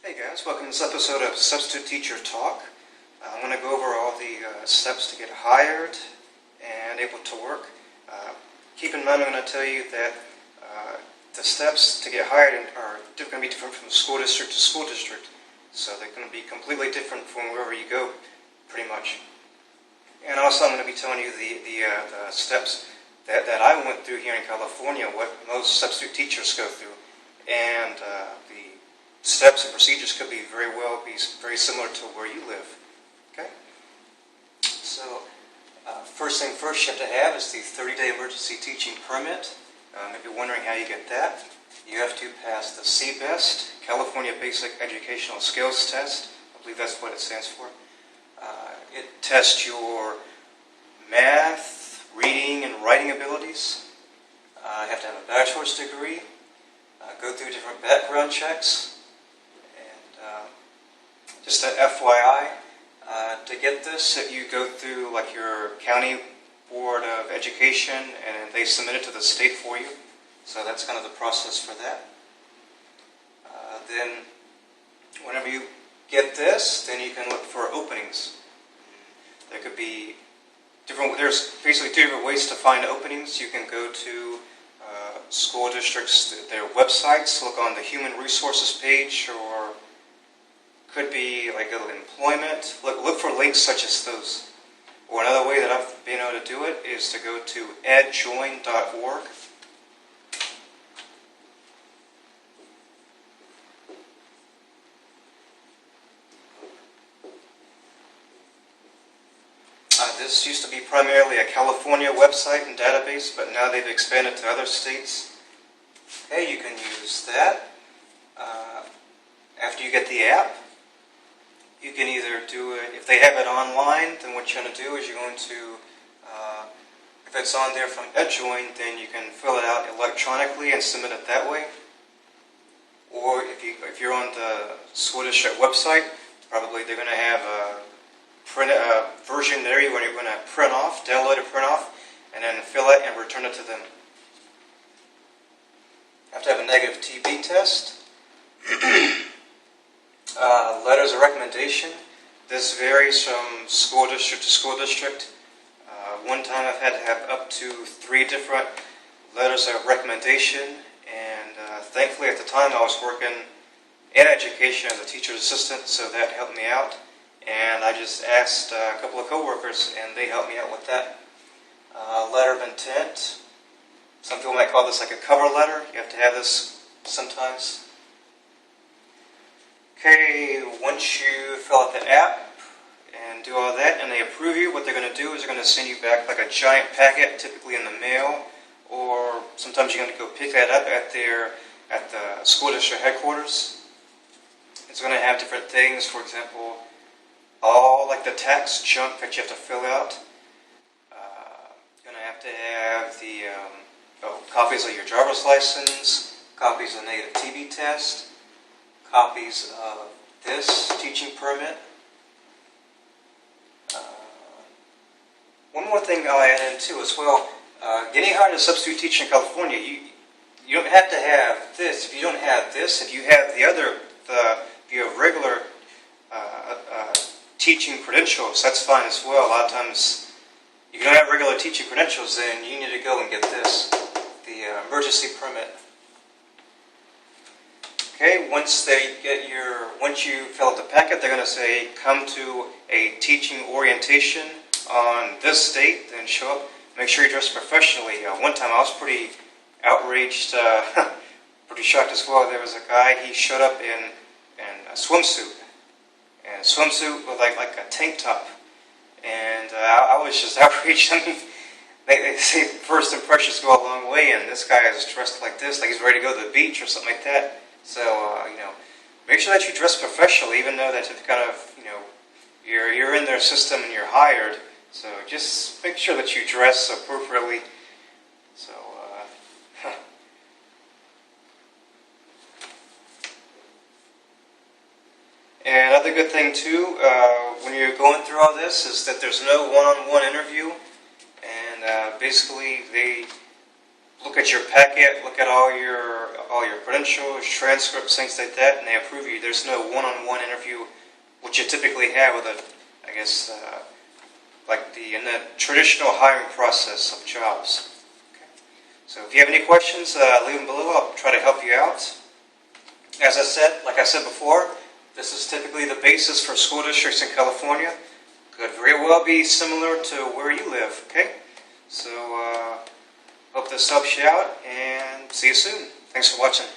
Hey guys, welcome to this episode of Substitute Teacher Talk. I'm going to go over all the steps to get hired and able to work. Keep in mind I'm going to tell you that the steps to get hired are going to be different from school district to school district. So they're going to be completely different from wherever you go, pretty much. And also I'm going to be telling you the steps that I went through here in California, what most substitute teachers go through. And the steps and procedures could be very similar to where you live. Okay? So, first thing first you have to have is the 30-day emergency teaching permit. If you're wondering how you get that, you have to pass the CBEST, California Basic Educational Skills Test. I believe that's what it stands for. It tests your math, reading, and writing abilities. You have to have a bachelor's degree. Go through different background checks. Just an FYI, to get this, you go through like your county board of education, and they submit it to the state for you. So that's kind of the process for that. Then, whenever you get this, then you can look for openings. There could be there's basically two different ways to find openings. You can go to school districts, their websites, look on the human resources page, or could be like employment. Look for links such as those. Or another way that I've been able to do it is to go to edjoin.org. This used to be primarily a California website and database, but now they've expanded to other states. Okay, you can use that. After you get the app, you can either do it, if they have it online, then what you're going to do is you're going to, if it's on there from EdJoin, then you can fill it out electronically and submit it that way. Or if you're on the school district website, probably they're going to have a version there you're going to print off, download and print off, and then fill it and return it to them. You have to have a negative TB test. Letters of recommendation. This varies from school district to school district. One time I've had to have up to 3 different letters of recommendation, and thankfully at the time I was working in education as a teacher's assistant, so that helped me out. And I just asked a couple of coworkers, and they helped me out with that. Letter of intent. Some people might call this like a cover letter. You have to have this sometimes. Okay, once you fill out the app and do all that, and they approve you, what they're going to do is they're going to send you back like a giant packet, typically in the mail, or sometimes you're going to go pick that up at the school district headquarters. It's going to have different things, for example, all like the tax junk that you have to fill out. You're going to have the copies of your driver's license, copies of the negative TB test, copies of this teaching permit. One more thing I'll add in too as well. Getting hired as a substitute teacher in California, you don't have to have this. If you don't have this, if you have if you have regular teaching credentials, that's fine as well. A lot of times, if you don't have regular teaching credentials, then you need to go and get this, the emergency permit. Okay, once you fill out the packet, they're going to say, come to a teaching orientation on this date, then show up. Make sure you dress professionally. One time I was pretty outraged, pretty shocked as well. There was a guy, he showed up in a swimsuit. And a swimsuit with like a tank top. And I was just outraged. I mean, they say first impressions go a long way, and this guy is dressed like this, like he's ready to go to the beach or something like that. So, make sure that you dress professionally, even though that you're in their system and you're hired. So just make sure that you dress appropriately. So, And another good thing too, when you're going through all this, is that there's no one-on-one interview. And basically, they look at your packet, look at all your credentials, transcripts, things like that, and they approve you. There's no one-on-one interview, which you typically have with in the traditional hiring process of jobs. Okay. So if you have any questions, leave them below. I'll try to help you out. Like I said before, this is typically the basis for school districts in California. Could very well be similar to where you live. Okay. So hope this helps you out, and see you soon. Thanks for watching.